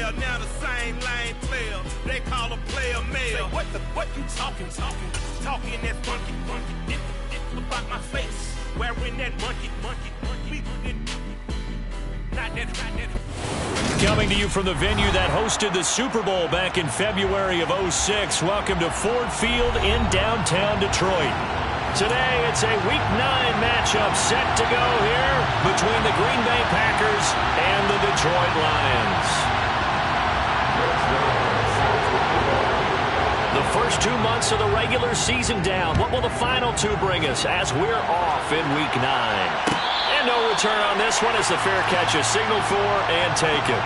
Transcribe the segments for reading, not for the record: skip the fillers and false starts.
player, now the same lame player. They call a player male. What you talking? Talking that funky. Dip about my face. Wearing that monkey. Not that. Coming to you from the venue that hosted the Super Bowl back in February of '06. Welcome to Ford Field in downtown Detroit. Today, it's a Week 9 matchup set to go here between the Green Bay Packers and the Detroit Lions. The first 2 months of the regular season down. What will the final two bring us as we're off in Week 9? And no return on this one as the fair catch is signaled for and taken.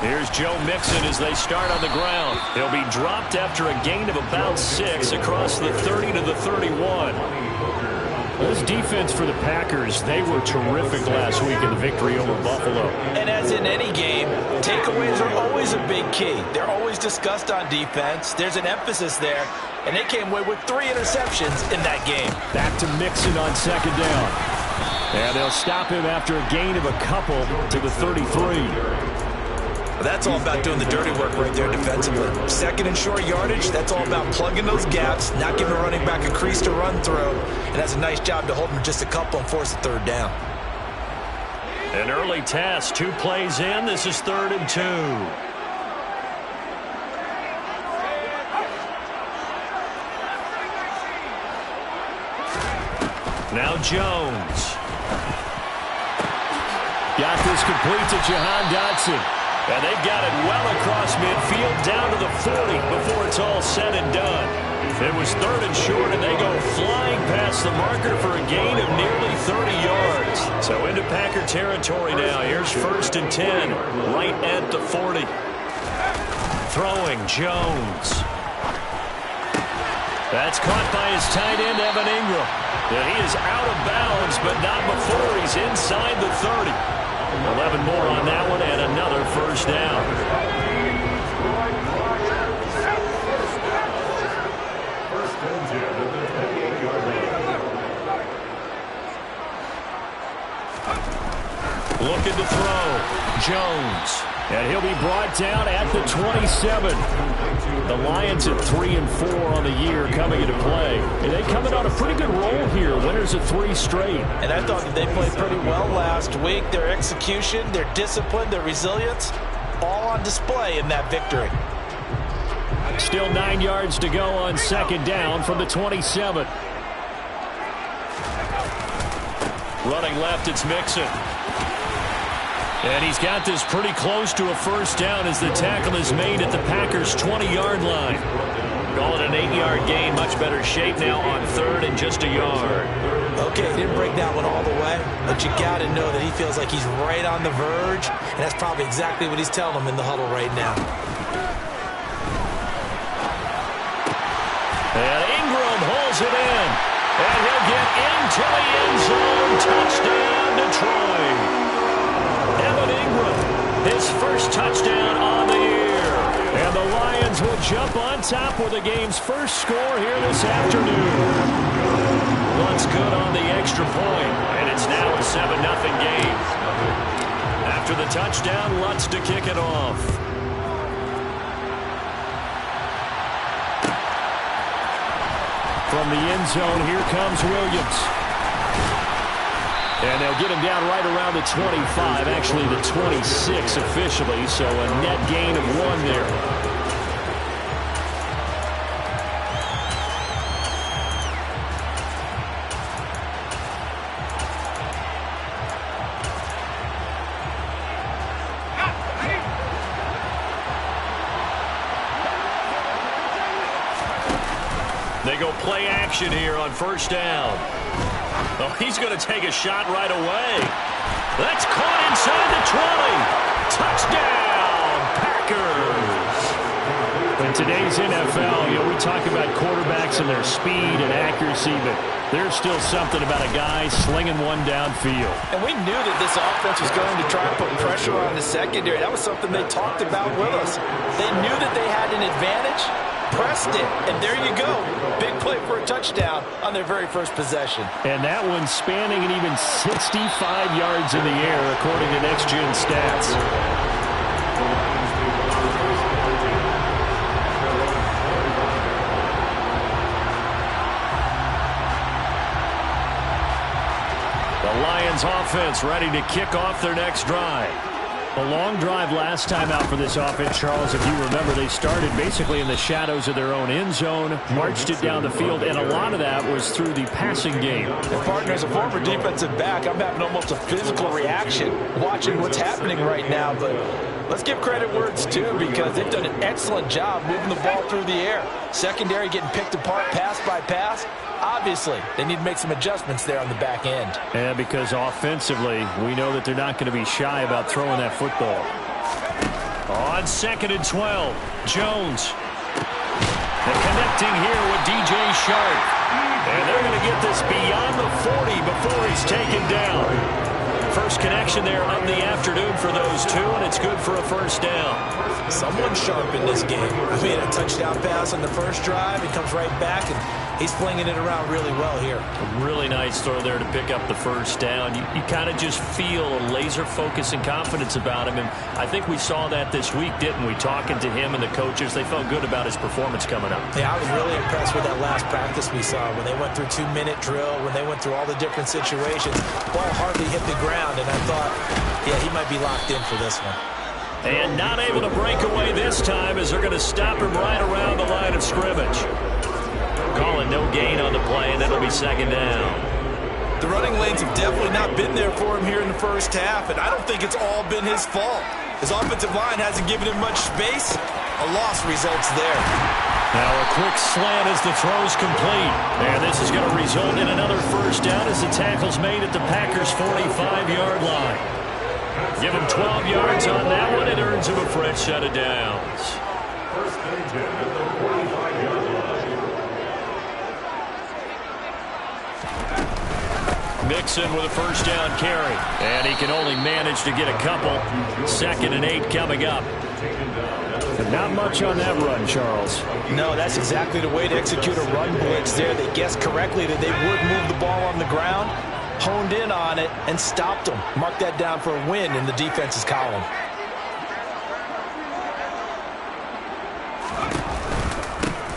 Here's Joe Mixon as they start on the ground. He'll be dropped after a gain of about 6 across the 30 to the 31. This defense for the Packers, they were terrific last week in the victory over Buffalo. And as in any game, takeaways are always a big key. They're always discussed on defense. There's an emphasis there, and they came away with 3 interceptions in that game. Back to Mixon on second down. And they'll stop him after a gain of a couple to the 33. That's all about doing the dirty work right there defensively. Second and short yardage, that's all about plugging those gaps, not giving a running back a crease to run through, and that's a nice job to hold him just a couple and force a third down. An early test, 2 plays in. This is 3rd and 2. Now Jones. Got this complete to Jahan Dotson. And they've got it well across midfield down to the 40 before it's all said and done. It was 3rd and short, and they go flying past the marker for a gain of nearly 30 yards. So into Packer territory now. Here's 1st and 10, right at the 40. Throwing Jones. That's caught by his tight end, Evan Ingram. And he is out of bounds, but not before he's inside the 30. 11 more on that one and another first down. Looking to throw. Jones. And he'll be brought down at the 27. The Lions at 3-4 on the year coming into play. And they coming on a pretty good roll here. Winners of 3 straight. And I thought that they played pretty well last week. Their execution, their discipline, their resilience, all on display in that victory. Still 9 yards to go on second down from the 27. Running left, it's Mixon. And he's got this pretty close to a first down as the tackle is made at the Packers' 20-yard line. Call it an 8-yard gain. Much better shape now on 3rd and just a yard. Okay, didn't break that one all the way, but you got to know that he feels like he's right on the verge, and that's probably exactly what he's telling them in the huddle right now. And Ingram holds it in. And he'll get into the end zone. Touchdown, Detroit. Evan Ingram, his first touchdown on the year. And the Lions will jump on top with the game's first score here this afternoon. Lutz good on the extra point, and it's now a 7-0 game. After the touchdown, Lutz to kick it off. From the end zone, here comes Williams. And they'll get him down right around the 25, actually the 26 officially, so a net gain of 1 there. They go play action here on first down. Oh, he's going to take a shot right away. That's caught inside the 20. Touchdown, Packers. In today's NFL, we talk about quarterbacks and their speed and accuracy, but there's still something about a guy slinging one downfield. And we knew that this offense was going to try to put pressure on the secondary. That was something they talked about with us. They knew that they had an advantage, pressed it, and there you go. Big play for a touchdown on their very first possession. And that one spanning an even 65 yards in the air, according to Next Gen Stats. The Lions offense ready to kick off their next drive. A long drive last time out for this offense, Charles. If you remember, they started basically in the shadows of their own end zone, marched it down the field, and a lot of that was through the passing game. And partner, as a former defensive back, I'm having almost a physical reaction watching what's happening right now. But let's give credit where it's due, because they've done an excellent job moving the ball through the air. Secondary getting picked apart pass by pass. Obviously, they need to make some adjustments there on the back end. Yeah, because offensively, we know that they're not going to be shy about throwing that football. On 2nd and 12, Jones. And connecting here with DJ Shark. And they're going to get this beyond the 40 before he's taken down. First connection there of the afternoon for those two, and it's good for a first down. Someone sharp in this game. I mean, a touchdown pass on the first drive. He comes right back, and he's flinging it around really well here. A really nice throw there to pick up the first down. You kind of just feel a laser focus and confidence about him, and I think we saw that this week, didn't we? Talking to him and the coaches, they felt good about his performance coming up. Yeah, I was really impressed with that last practice we saw when they went through 2-minute drill, when they went through all the different situations. Ball hardly hit the ground, and I thought, yeah, he might be locked in for this one. And not able to break away this time as they're going to stop him right around the line of scrimmage. Calling no gain on the play, and it'll be second down. The running lanes have definitely not been there for him here in the first half, and I don't think it's all been his fault. His offensive line hasn't given him much space. A loss results there. Now a quick slant as the throw's complete. And this is going to result in another first down as the tackle's made at the Packers' 45-yard line. Give him 12 yards on that one. It earns him a fresh set of downs. Mixon with a first down carry. And he can only manage to get a couple. 2nd and 8 coming up. But not much on that run, Charles. No, that's exactly the way to execute a run blitz there. They guessed correctly that they would move the ball on the ground, honed in on it, and stopped them. Mark that down for a win in the defense's column.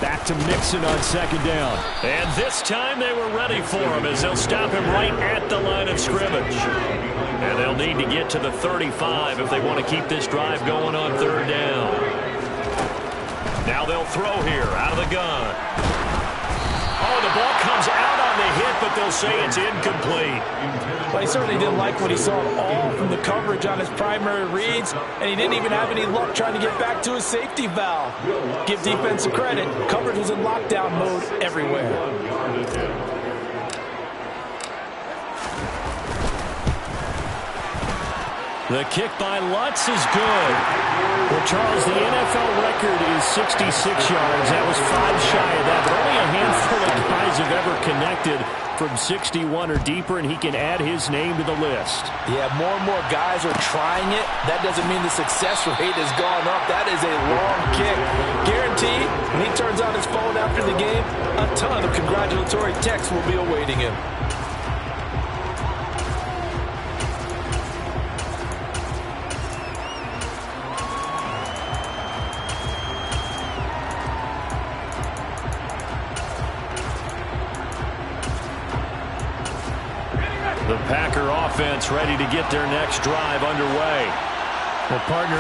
Back to Mixon on 2nd down. And this time they were ready for him as they'll stop him right at the line of scrimmage. And they'll need to get to the 35 if they want to keep this drive going on 3rd down. Now they'll throw here out of the gun. Oh, the ball comes out on the hit, but they'll say it's incomplete. Well, he certainly didn't like what he saw at all from the coverage on his primary reads, and he didn't even have any luck trying to get back to his safety valve. Give defense credit. Coverage was in lockdown mode everywhere. The kick by Lutz is good. Well, Charles, the NFL record is 66 yards. That was 5 shy of that, but only a handful of guys have ever connected from 61 or deeper, and he can add his name to the list. Yeah, more and more guys are trying it. That doesn't mean the success rate has gone up. That is a long kick. Guaranteed, when he turns on his phone after the game, a ton of congratulatory texts will be awaiting him. The Packer offense ready to get their next drive underway. Well, partner,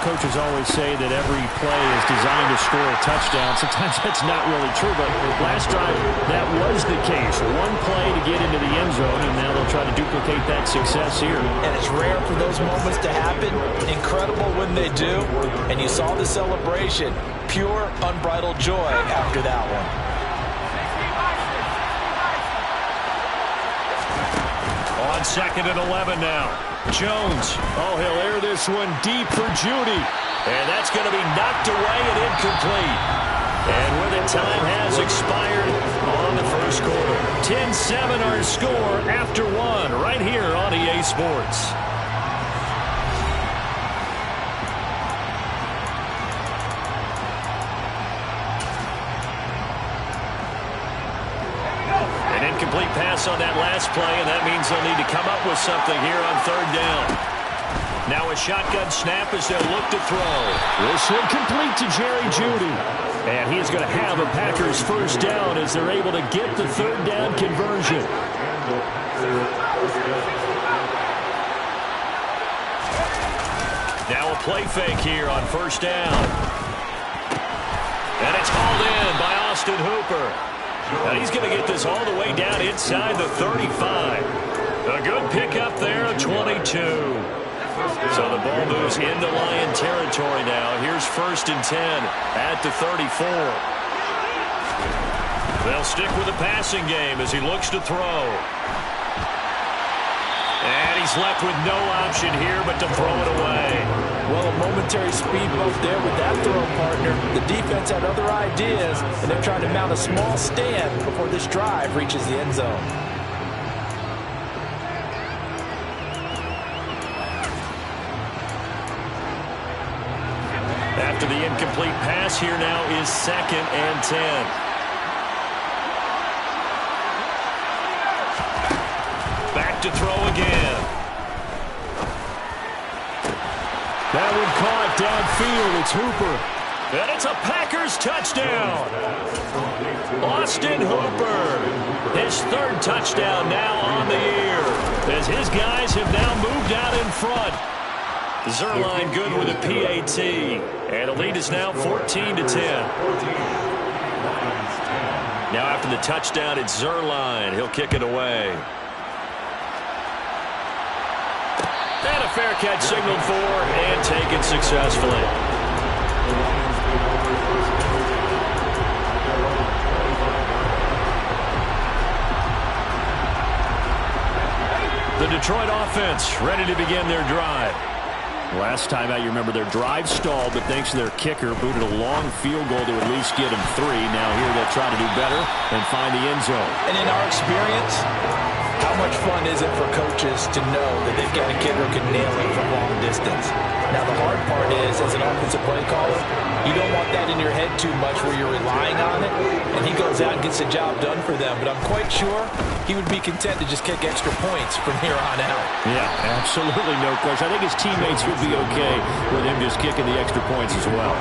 coaches always say that every play is designed to score a touchdown. Sometimes that's not really true, but last drive, that was the case. One play to get into the end zone, and now they'll try to duplicate that success here. And it's rare for those moments to happen. Incredible when they do. And you saw the celebration. Pure, unbridled joy after that one. on 2nd and 11 now. Jones. Oh, he'll air this one deep for Judy. And that's going to be knocked away and incomplete. And with it, time has expired on the first quarter. 10-7 our score after one right here on EA Sports. An incomplete pass on that last play, and that means they'll need to come up with something here on 3rd down. Now a shotgun snap as they'll look to throw. This will complete to Jerry Jeudy. And he's going to have a Packers first down as they're able to get the 3rd down conversion. Now a play fake here on 1st down. And it's hauled in by Austin Hooper. And he's going to get this all the way down inside the 35. A good pickup there, 22. So the ball moves into Lion territory now. Here's 1st and 10 at the 34. They'll stick with the passing game as he looks to throw. And he's left with no option here but to throw it away. Well, a momentary speed bump there with that throw, partner. The defense had other ideas, and they're trying to mount a small stand before this drive reaches the end zone. After the incomplete pass, here now is 2nd and 10. Back to throw again. That one caught downfield. It's Hooper. And it's a Packers touchdown. Austin Hooper. His 3rd touchdown now on the year, as his guys have now moved out in front. Zerline good with a PAT. And the lead is now 14-10. Now after the touchdown, it's Zerline. He'll kick it away. And a fair catch signaled for and taken successfully. The Detroit offense ready to begin their drive. Last time out, you remember their drive stalled, but thanks to their kicker, booted a long field goal to at least get them 3. Now here they'll try to do better and find the end zone. And in our experience, how much fun is it for coaches to know that they've got a kicker who can nail it from long distance? Now the hard part is, as an offensive play caller, you don't want that in your head too much where you're relying on it, and he goes out and gets the job done for them. But I'm quite sure he would be content to just kick extra points from here on out. Yeah, absolutely no question. I think his teammates would be okay with him just kicking the extra points as well.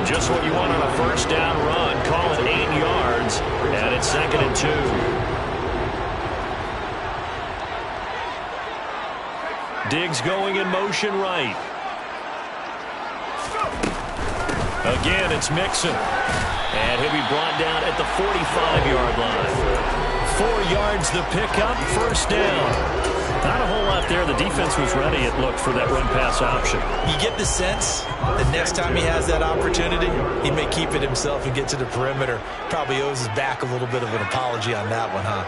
Just what you want on a 1st down run. Call it 8 yards, and it's 2nd and 2. Diggs going in motion right. Again, it's Mixon. And he'll be brought down at the 45-yard line. 4 yards the pickup, 1st down. Not a whole lot there. The defense was ready, it looked, for that run-pass option. You get the sense that next time he has that opportunity, he may keep it himself and get to the perimeter. Probably owes his back a little bit of an apology on that one, huh?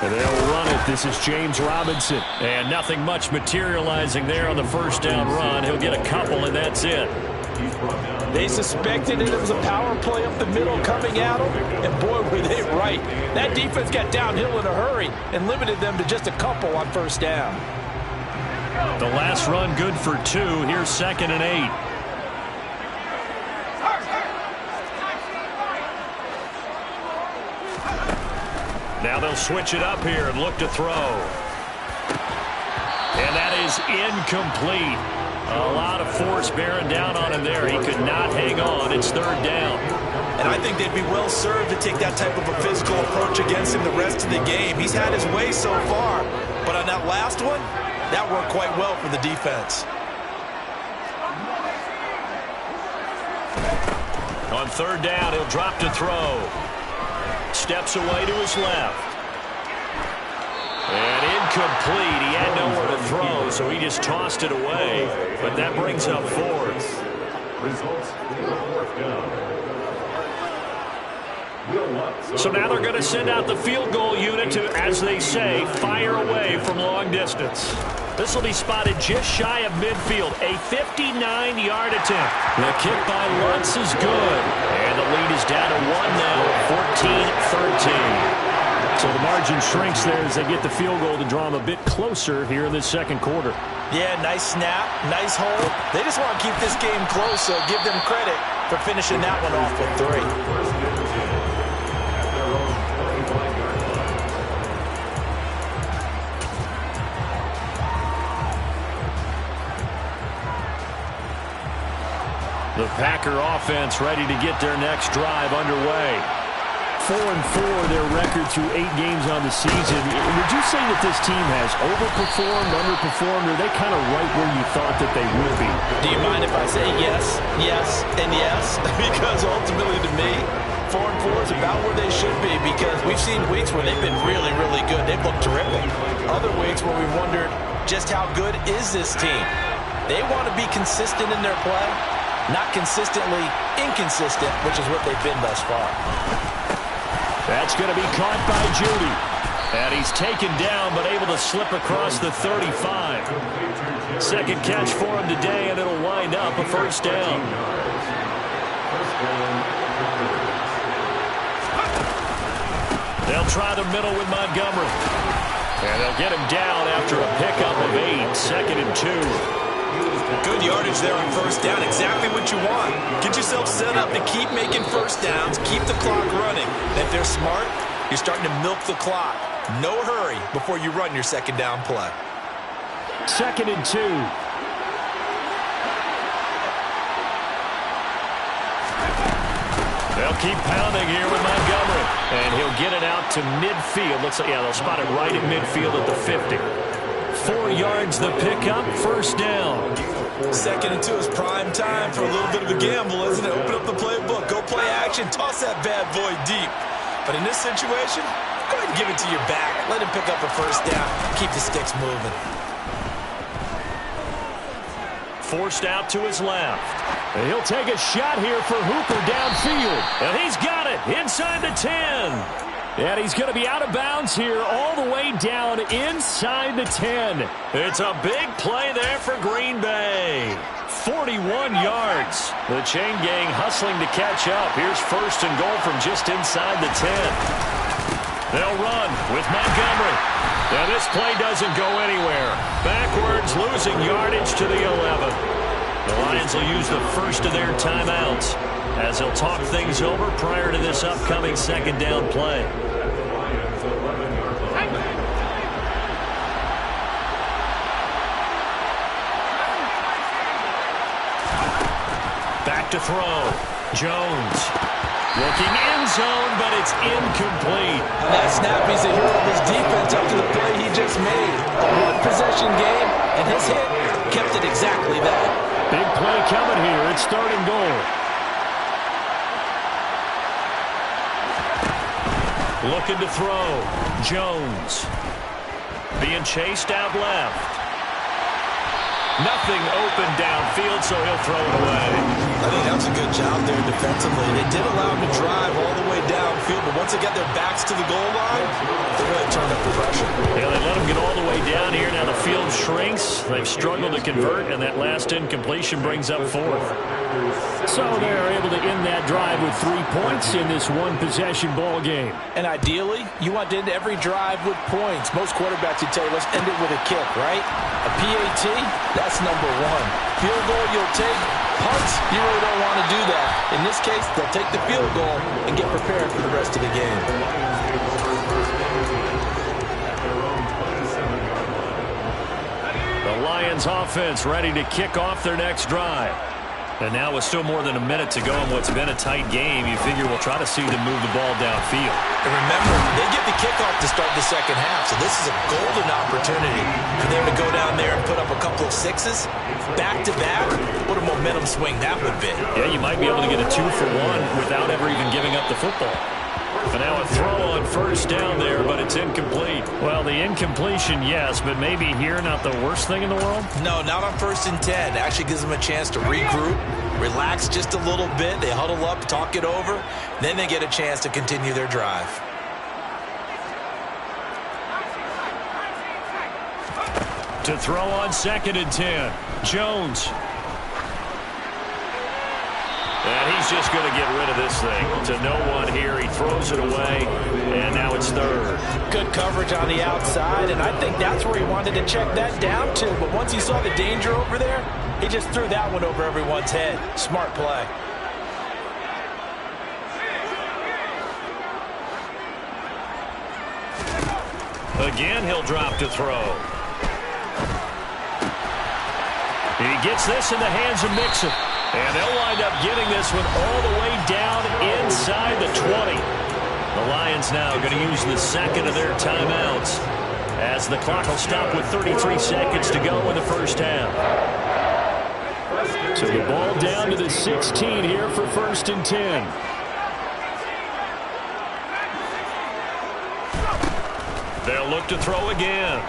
And they'll run it. This is James Robinson. And nothing much materializing there on the 1st down run. He'll get a couple, and that's it. They suspected it was a power play up the middle coming at them, and boy, were they right. That defense got downhill in a hurry and limited them to just a couple on 1st down. The last run good for 2. Here's 2nd and 8. Now they'll switch it up here and look to throw. And that is incomplete. A lot of force bearing down on him there. He could not hang on. It's 3rd down. And I think they'd be well served to take that type of a physical approach against him the rest of the game. He's had his way so far. But on that last one, that worked quite well for the defense. On 3rd down, he'll drop to throw. Steps away to his left. And incomplete. He had nowhere to throw, so he just tossed it away. But that brings up 4th. So now they're going to send out the field goal unit to, as they say, fire away from long distance. This will be spotted just shy of midfield, a 59-yard attempt. The kick by Lutz is good. And the lead is down to 1 now, 14-13. So the margin shrinks there as they get the field goal to draw them a bit closer here in this second quarter. Yeah, nice snap, nice hold. They just want to keep this game close, so give them credit for finishing that one off with 3. The Packer offense ready to get their next drive underway. 4-4 their record through 8 games on the season. Would you say that this team has overperformed, underperformed, or are they kind of right where you thought that they would be? Do you mind if I say yes, yes, and yes? Because ultimately to me, 4-4 is about where they should be, because we've seen weeks where they've been really, really good. They've looked terrific. Other weeks where we've wondered just how good is this team. They want to be consistent in their play. Not consistently inconsistent, which is what they've been thus far. That's going to be caught by Judy. And he's taken down, but able to slip across the 35. Second catch for him today, and it'll wind up a first down. They'll try the middle with Montgomery. And they'll get him down after a pickup of 8. 2nd and 2. Good yardage there on first down. Exactly what you want. Get yourself set up to keep making first downs, keep the clock running. And if they're smart, you're starting to milk the clock. No hurry before you run your second down play. 2nd and 2. They'll keep pounding here with Montgomery. And he'll get it out to midfield. Looks like, yeah, they'll spot it right at midfield at the 50. 4 yards the pickup, first down. 2nd and 2 is prime time for a little bit of a gamble, isn't it? Open up the playbook, go play action, toss that bad boy deep. But in this situation, go ahead and give it to your back. Let him pick up a first down. Keep the sticks moving. Forced out to his left. And he'll take a shot here for Hooper downfield. And he's got it inside the 10. And he's going to be out of bounds here all the way down inside the 10. It's a big play there for Green Bay. 41 yards. The chain gang hustling to catch up. Here's 1st and goal from just inside the 10. They'll run with Montgomery. Now this play doesn't go anywhere. Backwards, losing yardage to the 11. The Lions will use the first of their timeouts as they'll talk things over prior to this upcoming second down play. Back to throw. Jones. Looking end zone, but it's incomplete. On that snap, he's a hero of his defense after the play he just made. A one-possession game, and his hit kept it exactly that. Big play coming here. It's 3rd and goal. Looking to throw. Jones. Being chased out left. Nothing open downfield, so he'll throw it away. I think that was a good job there defensively. They did allow him to drive all the way downfield, but once they got their backs to the goal line, they really turned up the pressure. Yeah, they let him get all the way down here. Now the field shrinks. They've struggled to convert, and that last incompletion brings up 4th. So they're able to end that drive with 3 points in this one-possession ball game. And ideally, you want to end every drive with points. Most quarterbacks would tell you, let's end it with a kick, right? A PAT, that's number 1. Field goal you'll take. Punts, you really don't want to do that. In this case, they'll take the field goal and get prepared for the rest of the game. The Lions offense ready to kick off their next drive. And now with still more than a minute to go in what's been a tight game, you figure we'll try to see them move the ball downfield. And remember, they get the kickoff to start the second half, so this is a golden opportunity for them to go down there and put up a couple of 6s back-to-back. What a momentum swing that would be. Yeah, you might be able to get a 2-for-1 without ever even giving up the football. And now a throw on first down there, but it's incomplete. Well, the incompletion, yes, but maybe here not the worst thing in the world? No, not on 1st and 10. It actually gives them a chance to regroup, relax just a little bit. They huddle up, talk it over. Then they get a chance to continue their drive. To throw on 2nd and 10. Jones. And he's just going to get rid of this thing. To no one here. He throws it away. And now it's 3rd. Good coverage on the outside, and I think that's where he wanted to check that down to. But once he saw the danger over there, he just threw that one over everyone's head. Smart play. Again, he'll drop to throw. He gets this in the hands of Mixon. And they'll wind up getting this one all the way down inside the 20. The Lions now going to use the 2nd of their timeouts as the clock will stop with 33 seconds to go in the first half. So the ball down to the 16 here for 1st and 10. They'll look to throw again.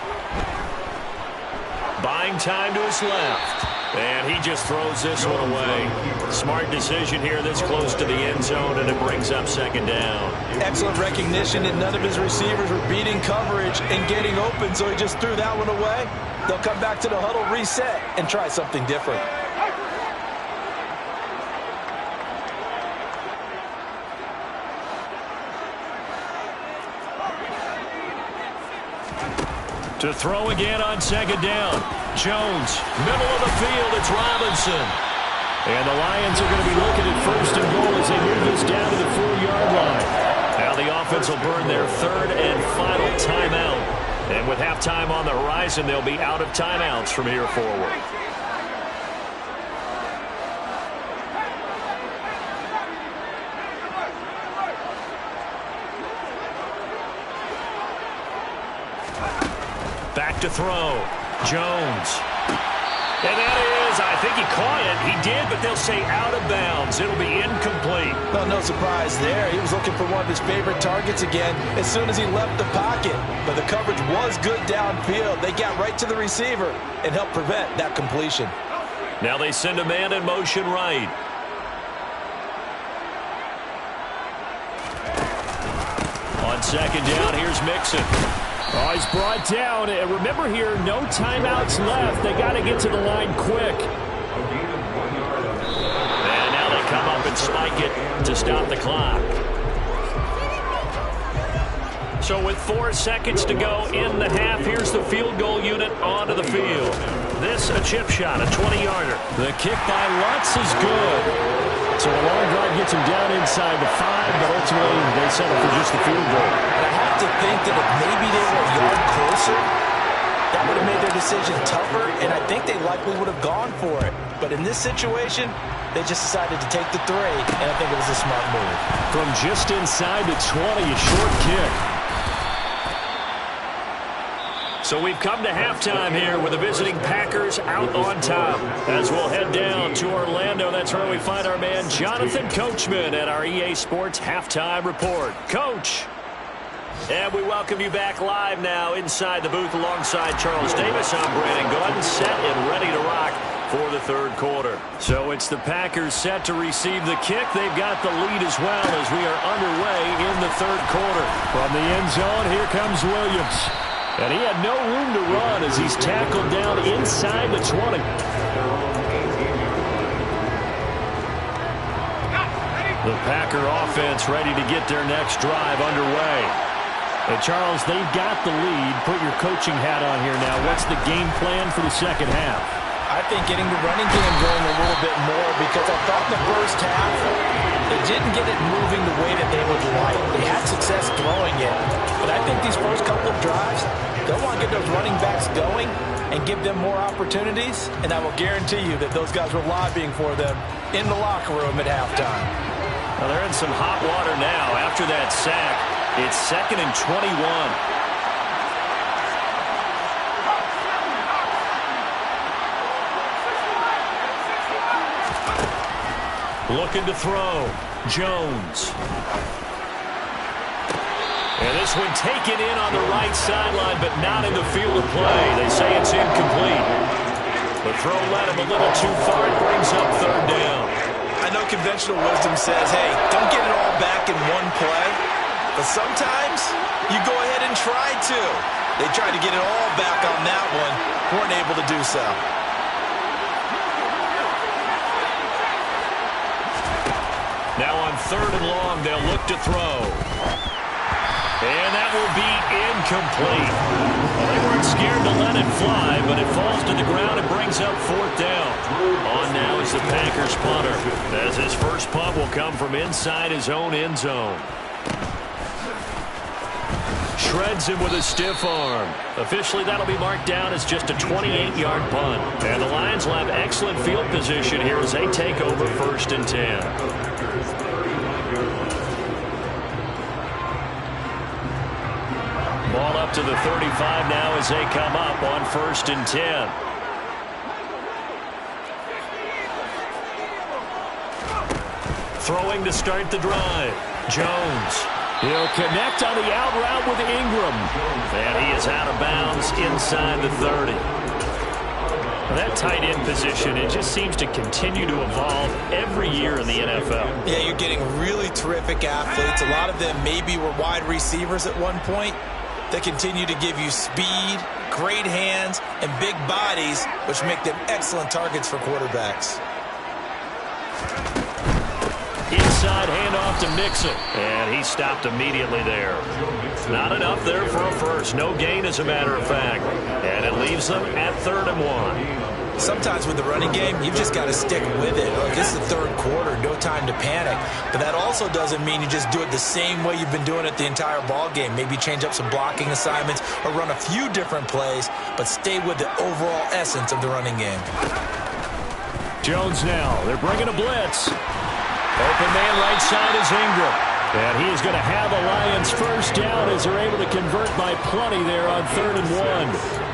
Buying time to his left. And he just throws this one away. Smart decision here this close to the end zone, and it brings up 2nd down. Excellent recognition, and none of his receivers were beating coverage and getting open, so he just threw that one away. They'll come back to the huddle, reset, and try something different. To throw again on 2nd down. Jones, middle of the field, it's Robinson. And the Lions are going to be looking at 1st and goal as they move this down to the 4-yard line. Now the offense will burn their 3rd and final timeout. And with halftime on the horizon, they'll be out of timeouts from here forward. Back to throw. Jones. And that is, I think he caught it. He did, but they'll say out of bounds. It'll be incomplete. Well, no surprise there. He was looking for one of his favorite targets again as soon as he left the pocket. But the coverage was good downfield. They got right to the receiver and helped prevent that completion. Now they send a man in motion right. On 2nd down, here's Mixon. Oh, he's brought down. And remember here, no timeouts left. They got to get to the line quick. And now they come up and spike it to stop the clock. So with 4 seconds to go in the half, here's the field goal unit onto the field. This a chip shot, a 20-yarder. The kick by Lutz is good. So a long drive gets him down inside the 5, but ultimately they settle for just the field goal. I have to think that if maybe they were a yard closer, that would have made their decision tougher, and I think they likely would have gone for it. But in this situation, they just decided to take the 3, and I think it was a smart move. From just inside the 20, a short kick. So we've come to halftime here with the visiting Packers out on top. As we'll head down to Orlando, that's where we find our man Jonathan Coachman at our EA Sports Halftime Report. Coach! And we welcome you back live now inside the booth alongside Charles Davis. I'm Brandon Gordon, set and ready to rock for the 3rd quarter. So it's the Packers set to receive the kick. They've got the lead as well as we are underway in the 3rd quarter. From the end zone, here comes Williams. And he had no room to run as he's tackled down inside the 20. The Packer offense ready to get their next drive underway. And Charles, they've got the lead. Put your coaching hat on here now. What's the game plan for the 2nd half? I think getting the running game going a little bit more, because I thought in the first half they didn't get it moving the way that they would like. They had success throwing it, but I think these first couple of drives, they'll want to get those running backs going and give them more opportunities, and I will guarantee you that those guys were lobbying for them in the locker room at halftime. Well, they're in some hot water now after that sack. It's 2nd and 21. Looking to throw. Jones. And this one taken in on the right sideline, but not in the field of play. They say it's incomplete. The throw led him a little too far. It brings up third down. I know conventional wisdom says, hey, don't get it all back in one play. But sometimes you go ahead and try to. They tried to get it all back on that one. Weren't able to do so. Now on third and long, they'll look to throw. And that will be incomplete. Well, they weren't scared to let it fly, but it falls to the ground and brings up fourth down. On now is the Packers punter, as his first punt will come from inside his own end zone. Shreds him with a stiff arm. Officially, that'll be marked down as just a 28-yard punt. And the Lions will have excellent field position here as they take over 1st and 10. Ball up to the 35 now as they come up on 1st and 10. Throwing to start the drive. Jones. He'll connect on the out route with Ingram. And he is out of bounds inside the 30. That tight end position, it just seems to continue to evolve every year in the NFL. Yeah, you're getting really terrific athletes. A lot of them maybe were wide receivers at one point. They continue to give you speed, great hands, and big bodies, which make them excellent targets for quarterbacks. Inside handoff to Mixon, and he stopped immediately there. Not enough there for a first. No gain, as a matter of fact. And it leaves them at 3rd and 1. Sometimes with the running game, you've just got to stick with it. Look, it's the 3rd quarter, no time to panic. But that also doesn't mean you just do it the same way you've been doing it the entire ball game. Maybe change up some blocking assignments or run a few different plays, but stay with the overall essence of the running game. Jones now. They're bringing a blitz. Open man right side is Ingram. And he is going to have a Lions first down as they're able to convert by plenty there on 3rd and 1.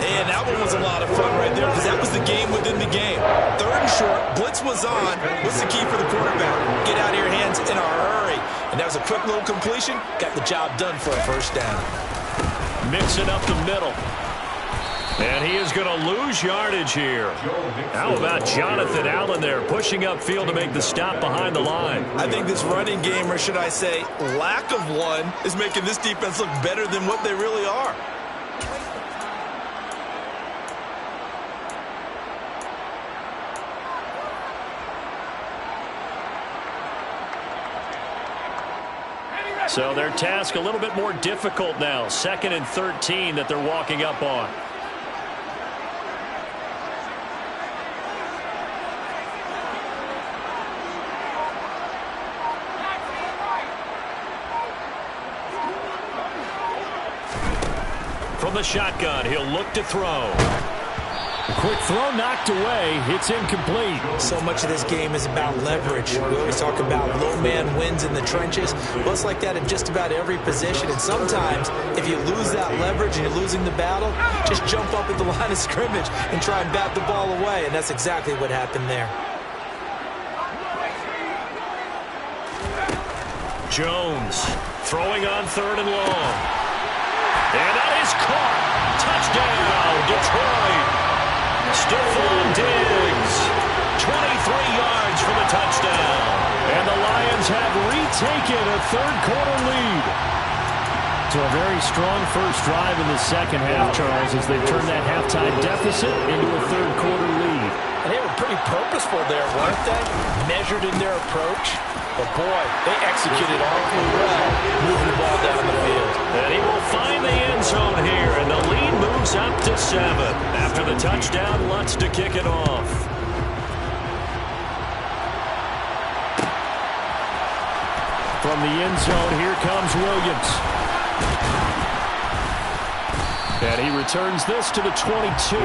And that one was a lot of fun right there because that was the game within the game. 3rd and short, blitz was on. What's the key for the quarterback? Get out of your hands in a hurry. And that was a quick little completion. Got the job done for a first down. Mix it up the middle. And he is going to lose yardage here. How about Jonathan Allen there pushing upfield to make the stop behind the line? I think this running game, or should I say lack of one, is making this defense look better than what they really are. So their task a little bit more difficult now. 2nd and 13 that they're walking up on. From the shotgun, he'll look to throw. A quick throw knocked away. It's incomplete. So much of this game is about leverage. We always talk about low man wins in the trenches. Well, it's like that in just about every position. And sometimes, if you lose that leverage and you're losing the battle, just jump up at the line of scrimmage and try and bat the ball away. And that's exactly what happened there. Jones throwing on 3rd and long. And that is caught. Touchdown, Detroit. Stephon Diggs, 23 yards for the touchdown. And the Lions have retaken a 3rd quarter lead. So a very strong first drive in the second half, Charles, as they've turned that halftime deficit into a 3rd quarter lead. And they were pretty purposeful there, weren't they? Measured in their approach. But, boy, they executed awfully well, moving the ball down the field. And he will find the end zone here, and the lead moves up to 7. After the touchdown, Lutz to kick it off. From the end zone, here comes Williams. And he returns this to the 22.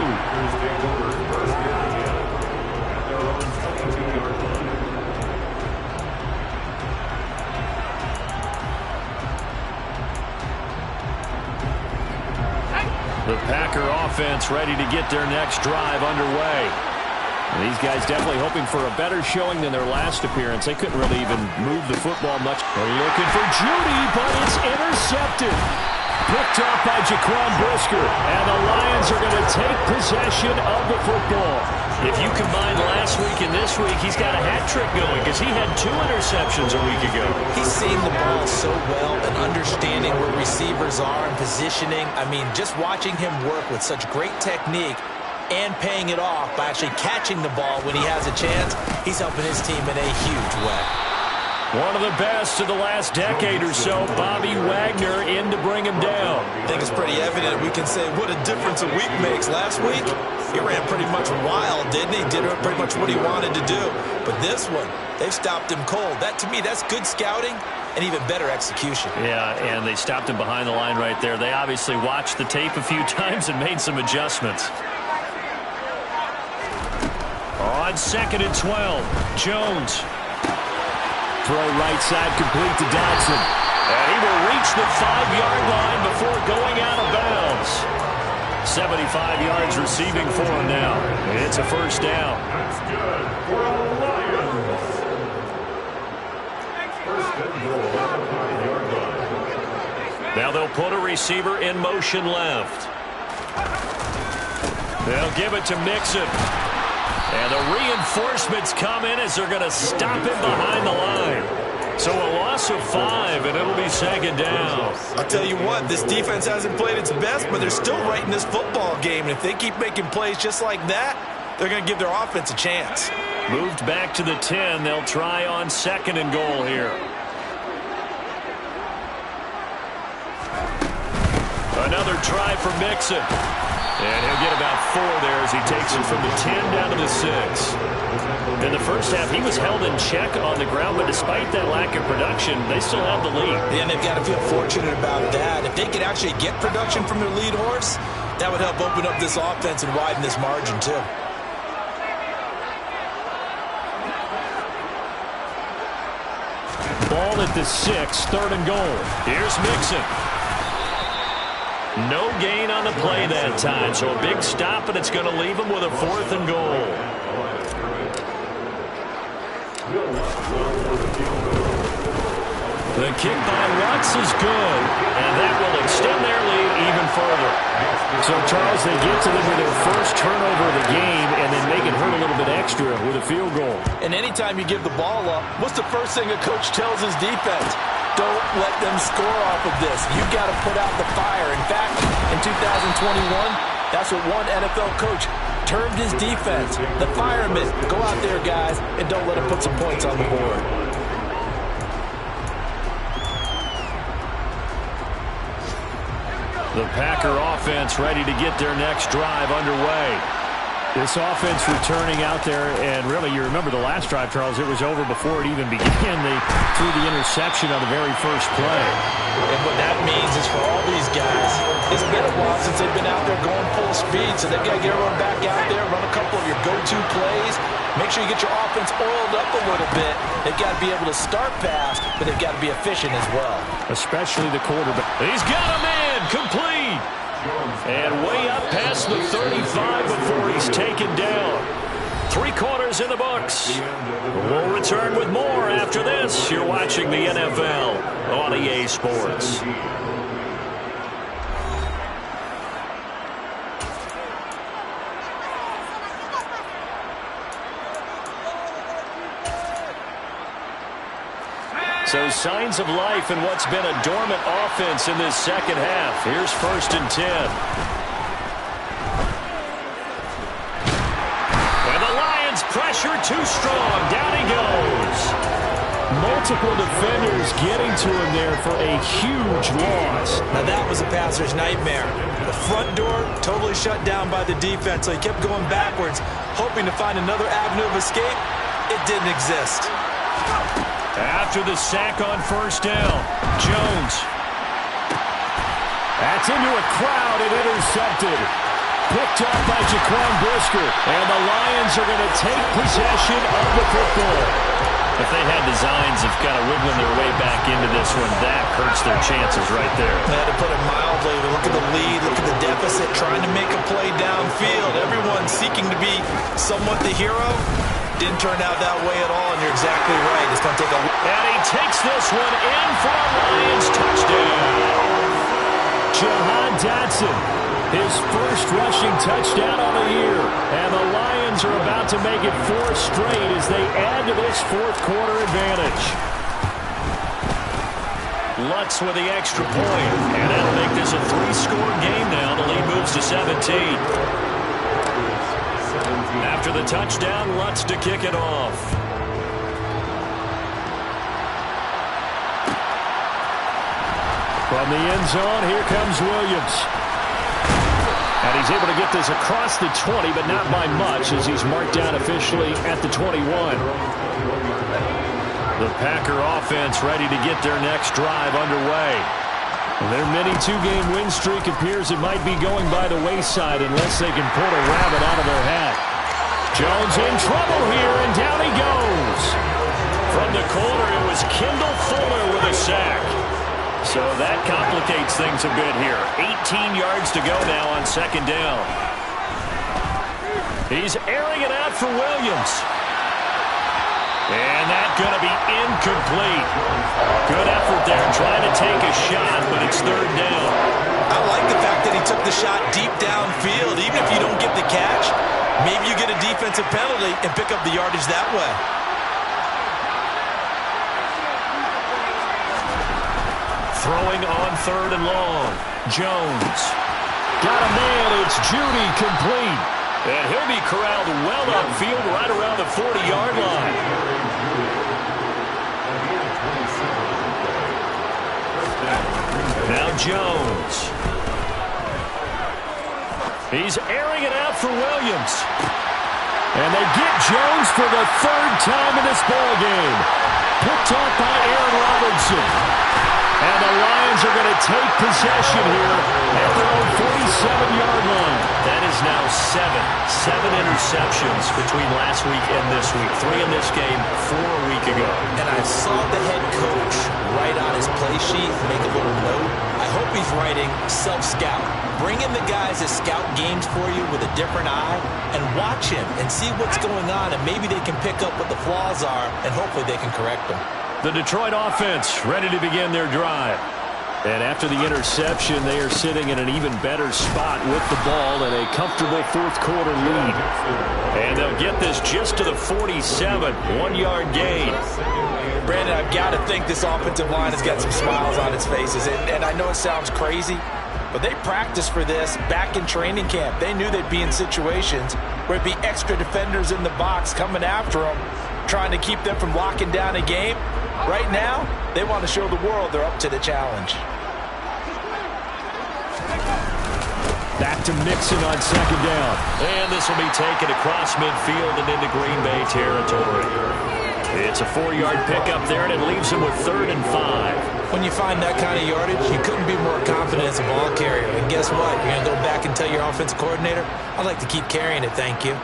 The Packer offense ready to get their next drive underway. These guys definitely hoping for a better showing than their last appearance. They couldn't really even move the football much. They're looking for Judy, but it's intercepted. Picked off by Jaquan Brisker, and the Lions are going to take possession of the football. If you combine last week and this week, he's got a hat trick going because he had 2 interceptions a week ago. He's seen the ball so well and understanding where receivers are and positioning. I mean, just watching him work with such great technique and paying it off by actually catching the ball when he has a chance, he's helping his team in a huge way. One of the best of the last decade or so, Bobby Wagner in to bring him down. I think it's pretty evident. We can say what a difference a week makes. Last week, he ran pretty much wild, didn't he? Did pretty much what he wanted to do. But this one, they've stopped him cold. That, to me, that's good scouting and even better execution. Yeah, and they stopped him behind the line right there. They obviously watched the tape a few times and made some adjustments. On 2nd and 12, Jones. Throw right side complete to Dodson. And he will reach the 5-yard line before going out of bounds. 75 yards receiving for him now. It's a first down. That's good for the Lions. First and goal at the 5-yard line. Now they'll put a receiver in motion left. They'll give it to Mixon. And the reinforcements come in as they're going to stop him behind the line. So a loss of 5, and it'll be 2nd down. I'll tell you what, this defense hasn't played its best, but they're still right in this football game. And if they keep making plays just like that, they're going to give their offense a chance. Moved back to the 10. They'll try on 2nd and goal here. Another try for Mixon. And he'll get about 4 there as he takes it from the 10 down to the 6. In the first half, he was held in check on the ground, but despite that lack of production, they still have the lead. And they've got to feel fortunate about that. If they could actually get production from their lead horse, that would help open up this offense and widen this margin too. Ball at the 6, 3rd and goal. Here's Mixon. No gain on the play that time, so a big stop, and it's going to leave him with a 4th and goal. The kick by Lutz is good, and that will extend their lead even further. So, Charles, they get to them with their first turnover of the game and then make it hurt a little bit extra with a field goal. And anytime you give the ball up, what's the first thing a coach tells his defense? Don't let them score off of this. You've got to put out the fire. In fact, in 2021, that's what one NFL coach termed his defense. The firemen. Go out there, guys, and don't let them put some points on the board. The Packer offense ready to get their next drive underway. This offense returning out there, and really, you remember the last drive, Charles, it was over before it even began. They threw the interception on the very first play. And what that means is for all these guys, it's been a while since they've been out there going full speed, so they've got to get everyone back out there, run a couple of your go-to plays, make sure you get your offense oiled up a little bit. They've got to be able to start fast, but they've got to be efficient as well. Especially the quarterback. He's got a man, complete. And way up past the 35 before he's taken down. 3 quarters in the books. We'll return with more after this. You're watching the NFL on EA Sports. So signs of life in what's been a dormant offense in this second half. Here's 1st and 10. And the Lions pressure too strong. Down he goes. Multiple defenders getting to him there for a huge loss. Now that was a passer's nightmare. The front door totally shut down by the defense, so he kept going backwards, hoping to find another avenue of escape. It didn't exist. After the sack on 1st down, Jones. That's into a crowd and intercepted. Picked up by Jaquan Brisker. And the Lions are going to take possession of the football. If they had designs of kind of wiggling their way back into this one, that hurts their chances right there. Yeah, to put it mildly, look at the lead, look at the deficit, trying to make a play downfield. Everyone seeking to be somewhat the hero. Didn't turn out that way at all, and you're exactly right. It's going to take a... And he takes this one in for a Lions touchdown. Jahan Dotson, his first rushing touchdown of the year. And the Lions are about to make it 4 straight as they add to this fourth quarter advantage. Lutz with the extra point. And that'll make this a 3-score game now. The lead moves to 17. After the touchdown, Lutz to kick it off. From the end zone, here comes Williams. And he's able to get this across the 20, but not by much as he's marked down officially at the 21. The Packer offense ready to get their next drive underway. Their mini 2-game win streak appears it might be going by the wayside unless they can pull a rabbit out of their hat. Jones in trouble here, and down he goes. From the corner, it was Kendall Fuller with a sack. So that complicates things a bit here. 18 yards to go now on second down. He's airing it out for Williams. And that's going to be incomplete. Good effort there trying to take a shot, but it's third down. I like the fact that he took the shot deep downfield. Even if you don't get the catch, maybe you get a defensive penalty and pick up the yardage that way. Throwing on third and long. Jones. Got a man. It's Judy complete. And he'll be corralled well upfield right around the 40-yard line. Now Jones. He's airing it out for Williams. And they get Jones for the third time in this ballgame. Picked off by Aaron Robertson. And the Lions are going to take possession here at their own 47-yard line. That is now 7 interceptions between last week and this week. 3 in this game, 4 a week ago. And I saw the head coach write on his play sheet, make a little note. I hope he's writing self-scout. Bring in the guys that scout games for you with a different eye and watch him and see what's going on, and maybe they can pick up what the flaws are, and hopefully they can correct them. The Detroit offense ready to begin their drive. And after the interception, they are sitting in an even better spot with the ball and a comfortable fourth quarter lead. And they'll get this just to the 47, 1-yard gain. Brandon, I've got to think this offensive line has got some smiles on its faces. And I know it sounds crazy, but they practiced for this back in training camp. They knew they'd be in situations where it'd be extra defenders in the box coming after them, trying to keep them from locking down a game. Right now, they want to show the world they're up to the challenge. Back to Mixon on second down. And this will be taken across midfield and into Green Bay territory. It's a 4-yard pickup there, and it leaves him with 3rd and 5. When you find that kind of yardage, you couldn't be more confident as a ball carrier. And guess what? You're going to go back and tell your offensive coordinator, I'd like to keep carrying it, thank you.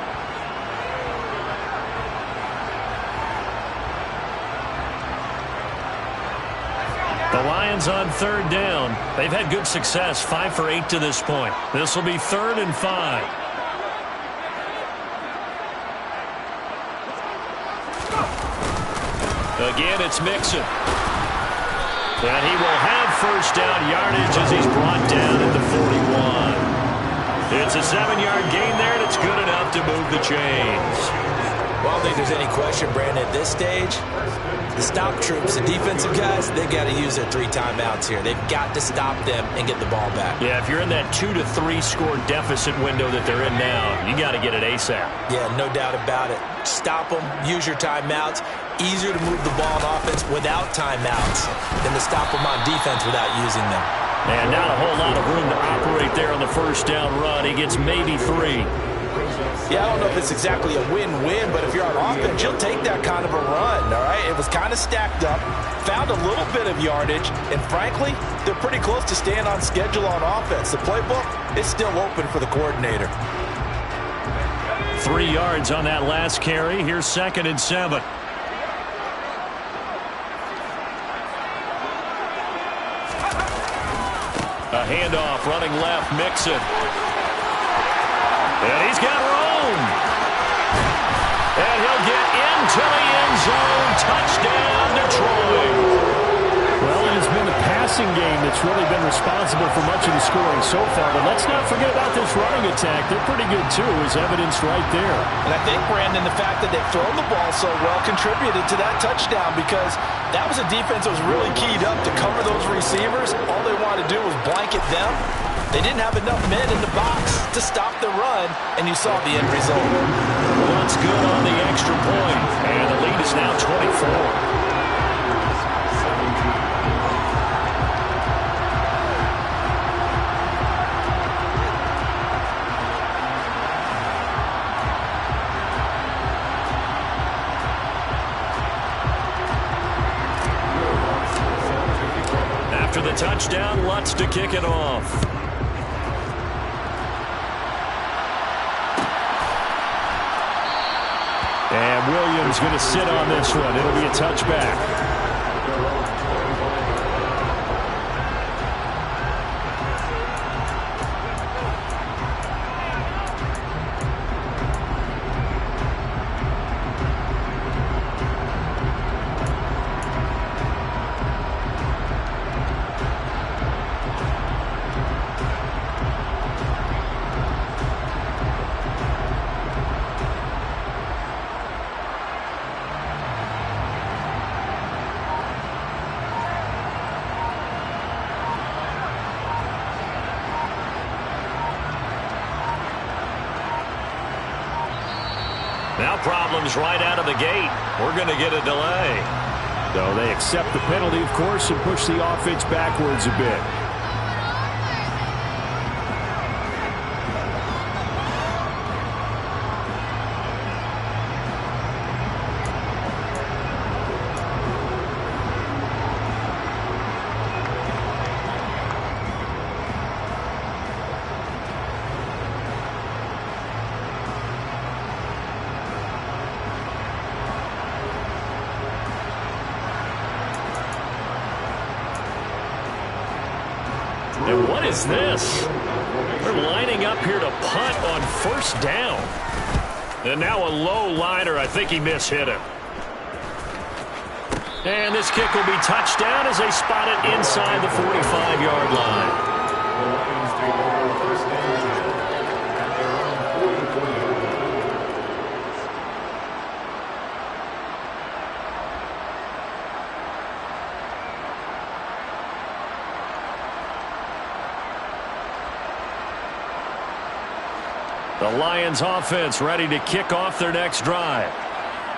The Lions on third down. They've had good success, 5 for 8 to this point. This will be 3rd and 5. Again, it's Mixon. And he will have first down yardage as he's brought down at the 41. It's a 7-yard gain there, and it's good enough to move the chains. Well, I don't think there's any question, Brandon, at this stage, the stop troops, the defensive guys, they've got to use their 3 timeouts here. They've got to stop them and get the ball back. Yeah, if you're in that 2 to 3 score deficit window that they're in now, you got to get it ASAP. Yeah, no doubt about it. Stop them, use your timeouts. Easier to move the ball on offense without timeouts than to stop them on defense without using them. And not a whole lot of room to operate there on the first down run. He gets maybe 3. Yeah, I don't know if it's exactly a win-win, but if you're on offense, you'll take that kind of a run, all right? It was kind of stacked up, found a little bit of yardage, and frankly, they're pretty close to staying on schedule on offense. The playbook is still open for the coordinator. 3 yards on that last carry. Here's 2nd and 7. A handoff, running left, Mixon. And he's got room. And he'll get into the end zone. Touchdown, Detroit. Well, it has been the passing game that's really been responsible for much of the scoring so far. But let's not forget about this running attack. They're pretty good, too, as evidenced right there. And I think, Brandon, the fact that they've thrown the ball so well contributed to that touchdown, because that was a defense that was really keyed up to cover those receivers. All they wanted to do was blanket them. They didn't have enough men in the box to stop the run, and you saw the end result. Well, that's good on the extra point. And the lead is now 24. After the touchdown, Lutz to kick it off. And Williams going to sit on this one. It'll be a touchback. Now problems right out of the gate. We're going to get a delay. So they accept the penalty, of course, and push the offense backwards a bit. And what is this? They're lining up here to punt on first down. And now a low liner. I think he mishit him. And this kick will be touchdown as they spot it inside the 45-yard line. The Lions offense ready to kick off their next drive.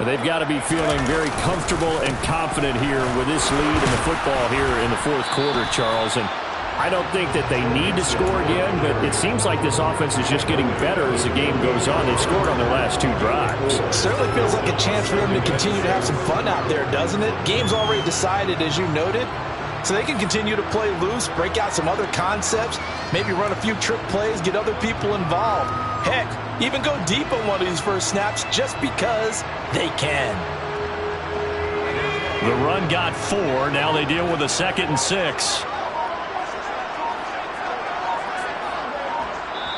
They've got to be feeling very comfortable and confident here with this lead in the football here in the fourth quarter, Charles. And I don't think that they need to score again, but it seems like this offense is just getting better as the game goes on. They've scored on their last two drives. It certainly feels like a chance for them to continue to have some fun out there, doesn't it? Game's already decided, as you noted. So they can continue to play loose, break out some other concepts, maybe run a few trick plays, get other people involved. Heck, even go deep on one of these first snaps just because they can. The run got 4. Now they deal with a 2nd and 6.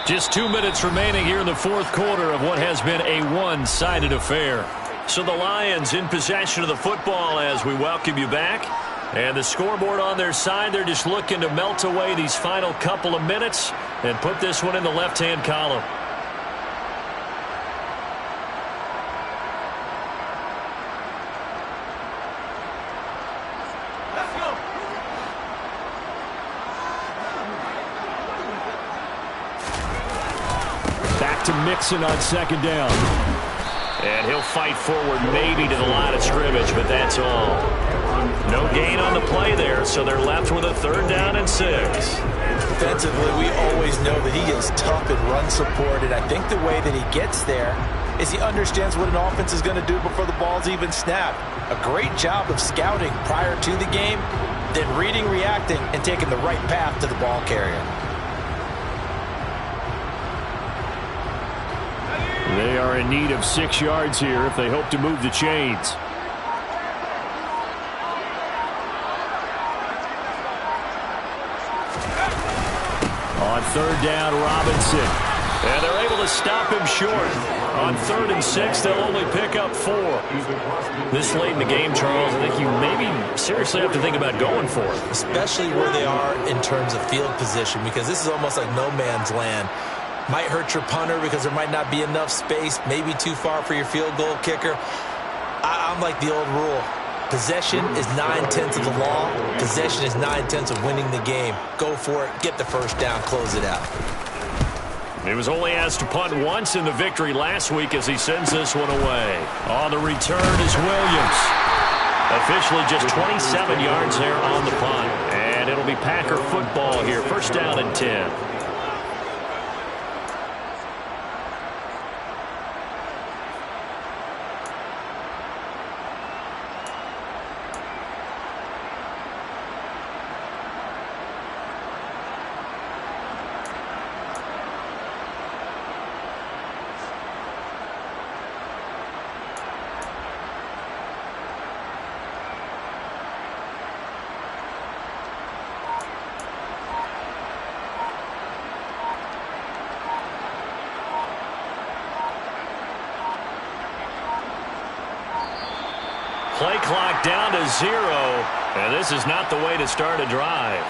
Just 2 minutes remaining here in the fourth quarter of what has been a one-sided affair. So the Lions in possession of the football as we welcome you back. And the scoreboard on their side, they're just looking to melt away these final couple of minutes and put this one in the left-hand column. Back to Mixon on second down. And he'll fight forward maybe to the line of scrimmage, but that's all. No gain on the play there, so they're left with a 3rd down and 6. Defensively, we always know that he is tough and run support, and I think the way that he gets there is he understands what an offense is going to do before the ball's even snapped. A great job of scouting prior to the game, then reading, reacting, and taking the right path to the ball carrier. They are in need of 6 yards here if they hope to move the chains. On third down, Robinson. And they're able to stop him short. On 3rd and 6, they'll only pick up 4. This late in the game, Charles, I think you maybe seriously have to think about going for it. Especially where they are in terms of field position, because this is almost like no man's land. Might hurt your punter because there might not be enough space, maybe too far for your field goal kicker. I'm like the old rule. Possession is 9/10 of the law. Possession is 9/10 of winning the game. Go for it. Get the first down. Close it out. He was only asked to punt once in the victory last week as he sends this one away. On the return is Williams. Officially just 27 yards there on the punt. And it'll be Packer football here. First down and 10. Play clock down to 0, and this is not the way to start a drive.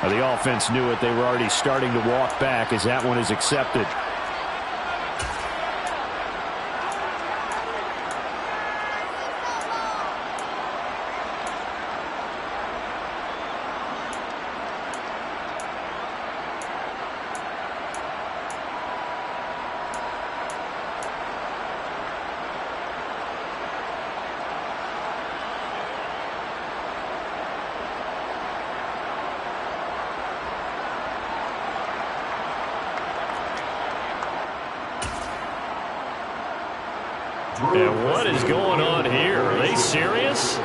Well, the offense knew it. They were already starting to walk back as that one is accepted. And what is going on here? Are they serious?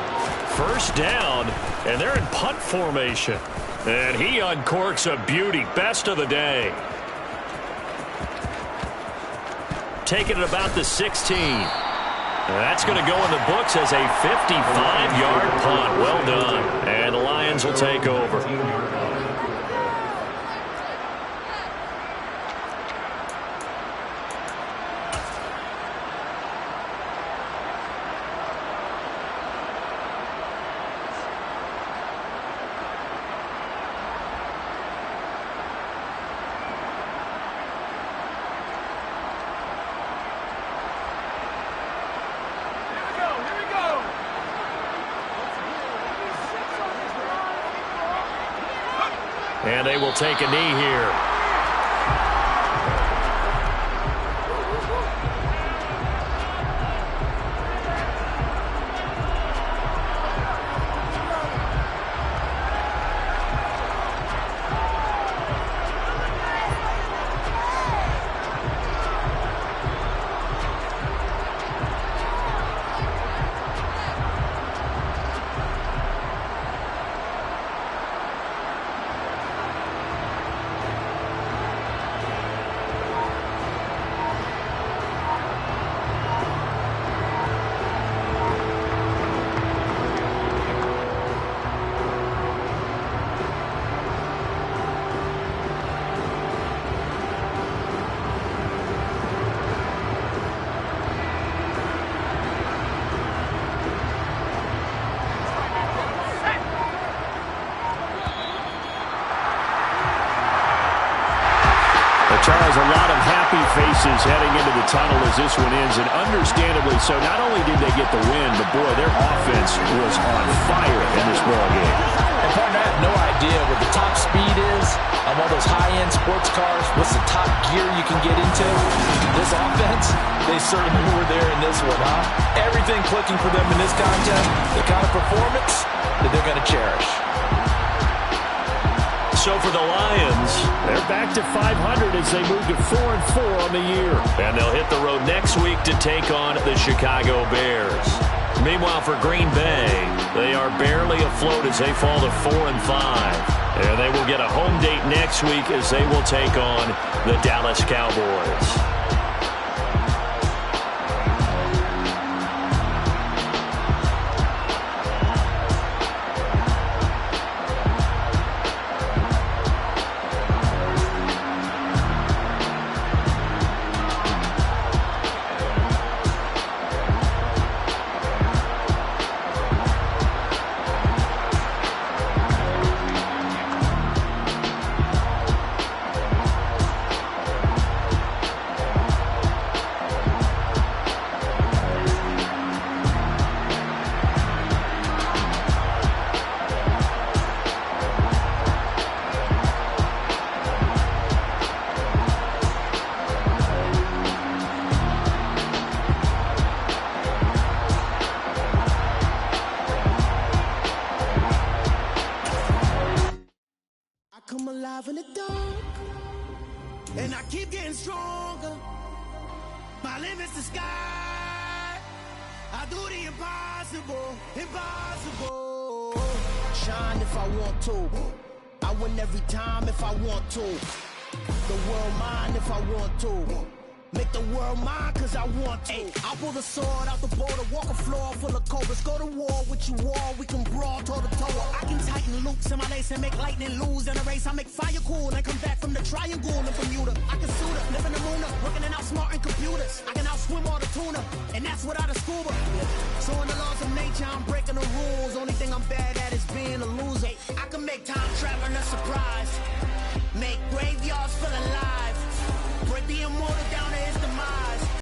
First down, and they're in punt formation. And he uncorks a beauty. Best of the day. Taking it about the 16. And that's going to go in the books as a 55-yard punt. Well done. And the Lions will take over. And they will take a knee here. Charles, a lot of happy faces heading into the tunnel as this one ends, and understandably so. Not only did they get the win, but boy, their offense was on fire in this ball game. And partner, I have no idea what the top speed is on one of those high-end sports cars. What's the top gear you can get into? This offense, they certainly were there in this one, huh? Everything clicking for them in this contest, the kind of performance that they're going to cherish. So for the Lions, they're back to 500 as they move to 4-4 on the year. And they'll hit the road next week to take on the Chicago Bears. Meanwhile, for Green Bay, they are barely afloat as they fall to 4-5. And they will get a home date next week as they will take on the Dallas Cowboys. survive in the dark. And I keep getting stronger. My limit's the sky. I do the impossible, impossible. Shine if I want to. I win every time if I want to. The world mine if I want to. Make the world mine cause I want to. I pull the sword out the border, walk a floor full of cobras. Go to war with you all, we can brawl toe to toe. I can tighten loops in my lace and make lightning lose in a race. I make fire cool and come back from the triangle in Bermuda. I can suit up, live in the moon up, working and outsmarting computers. I can outswim all the tuna, and that's without a scuba. So in the laws of nature, I'm breaking the rules. Only thing I'm bad at is being a loser. I can make time traveling a surprise. Make graveyards